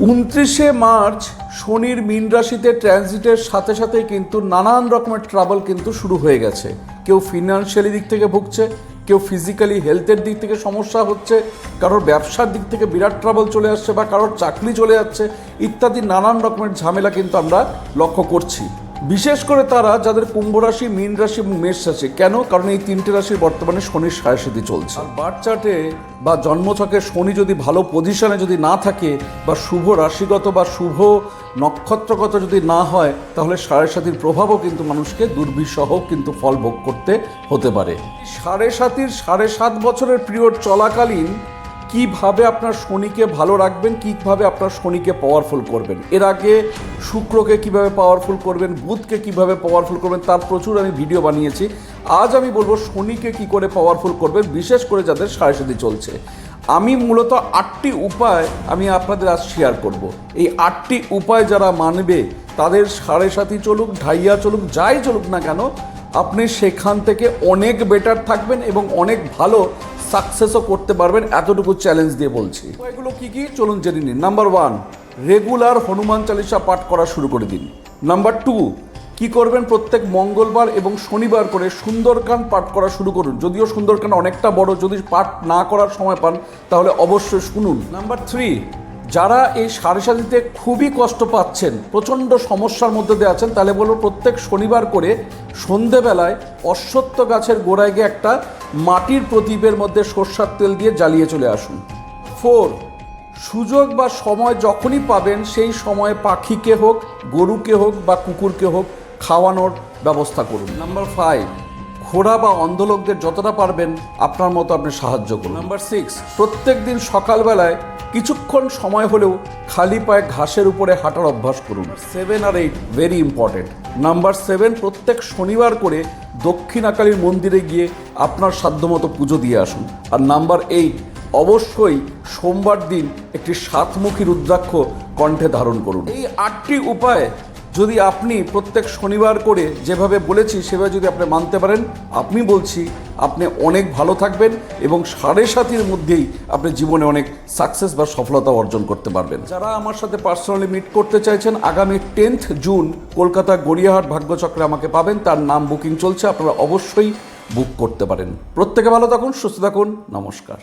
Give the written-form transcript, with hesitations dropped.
29শে March শনির মীন রাশিতে ট্রানজিটের সাথে সাথে কিন্তু নানান রকমের ট্রাবল কিন্তু শুরু হয়ে গেছে। কেউ ফিনান্সিয়ালি দিক থেকে ভুগছে, কেউ ফিজিক্যালি হেলথের দিক থেকে সমস্যা হচ্ছে, কারোর ব্যবসার দিক থেকে বিরাট ট্রাবল চলে আসছে বা কারোর চাকরি চলে যাচ্ছে ইত্যাদি নানান রকমের ঝামেলা কিন্তু আমরা লক্ষ্য করছি। বিশেষ করে তারা যাদের কুম্ভ রাশি, মীন রাশি এবং মেষ রাশি। কেন? কারণ এই তিনটে রাশির বর্তমানে শনির সাড়ে চলছে। আর বার্থ চার্টে বা জন্মছকে শনি যদি ভালো পজিশনে যদি না থাকে বা শুভ রাশিগত বা শুভ নক্ষত্রগত যদি না হয়, তাহলে সাড়ে প্রভাবও কিন্তু মানুষকে দুর্বিষহ কিন্তু ফল ভোগ করতে হতে পারে। সাড়ে সাত বছরের পিরিয়ড চলাকালীন কিভাবে আপনার শনিকে ভালো রাখবেন, কিভাবে আপনার শনিকে পাওয়ারফুল করবেন, এর আগে শুক্রকে কিভাবে পাওয়ারফুল করবেন, বুধকে কিভাবে পাওয়ারফুল করবেন, তার প্রচুর আমি ভিডিও বানিয়েছি। আজ আমি বলবো শনিকে কি করে পাওয়ারফুল করবেন, বিশেষ করে যাদের সাড়ে চলছে। আমি মূলত 8টি উপায় আমি আপনাদের আজ শেয়ার করব। এই 8টি উপায় যারা মানবে, তাদের সাড়ে চলুক, ঢাইয়া চলুক, যাই চলুক না কেন, আপনি সেখান থেকে অনেক বেটার থাকবেন এবং অনেক ভালো সাকসেসও করতে পারবেন, এতটুকু চ্যালেঞ্জ দিয়ে বলছি। এগুলো কি কি চলুন জেনে নিন। নাম্বার 1, রেগুলার হনুমান চালিসা পাঠ করা শুরু করে দিন। নাম্বার 2, কি করবেন, প্রত্যেক মঙ্গলবার এবং শনিবার করে সুন্দরকাণ্ড পাঠ করা শুরু করুন। যদিও সুন্দরকাণ্ড অনেকটা বড়, যদি পাঠ না করার সময় পান তাহলে অবশ্যই শুনুন। নাম্বার 3, যারা এই সাড়ে খুবই কষ্ট পাচ্ছেন, প্রচণ্ড সমস্যার মধ্যে দিয়ে আছেন, তাহলে বলবো প্রত্যেক শনিবার করে সন্ধেবেলায় অশ্বত্থ গাছের গোড়ায় গিয়ে একটা মাটির প্রদীপের মধ্যে সরষের তেল দিয়ে জ্বালিয়ে চলে আসুন। 4, সুযোগ বা সময় যখনই পাবেন সেই সময় পাখিকে হোক, গরুকে হোক বা কুকুরকে হোক খাওয়ানোর ব্যবস্থা করুন। নাম্বার 5, ঘোড়া বা অন্ধ লোকদের যতটা পারবেন আপনার মতো আপনি সাহায্য করুন। নাম্বার 6, প্রত্যেক দিন সকালবেলায় কিছুক্ষণ সময় হলেও খালি পায়ে ঘাসের উপরে হাঁটার অভ্যাস করুন। 7 আর 8 ভেরি ইম্পর্টেন্ট। নাম্বার 7, প্রত্যেক শনিবার করে দক্ষিণাকালীর মন্দিরে গিয়ে আপনার সাধ্যমতো পুজো দিয়ে আসুন। আর নাম্বার 8, অবশ্যই সোমবার দিন একটি 7মুখী রুদ্রাক্ষ কণ্ঠে ধারণ করুন। এই 8টি উপায় যদি আপনি প্রত্যেক শনিবার করে যেভাবে বলেছি সেভাবে যদি আপনি মানতে পারেন, আমি বলছি আপনি অনেক ভালো থাকবেন এবং সাড়ে মধ্যেই আপনি জীবনে অনেক সাকসেস বা সফলতা অর্জন করতে পারবেন। যারা আমার সাথে পার্সোনালি মিট করতে চাইছেন, আগামী 10th জুন কলকাতা গড়িয়াহাট ভাগ্যচক্রে আমাকে পাবেন। তার নাম বুকিং চলছে, আপনারা অবশ্যই বুক করতে পারেন। প্রত্যেকে ভালো থাকুন, সুস্থ থাকুন, নমস্কার।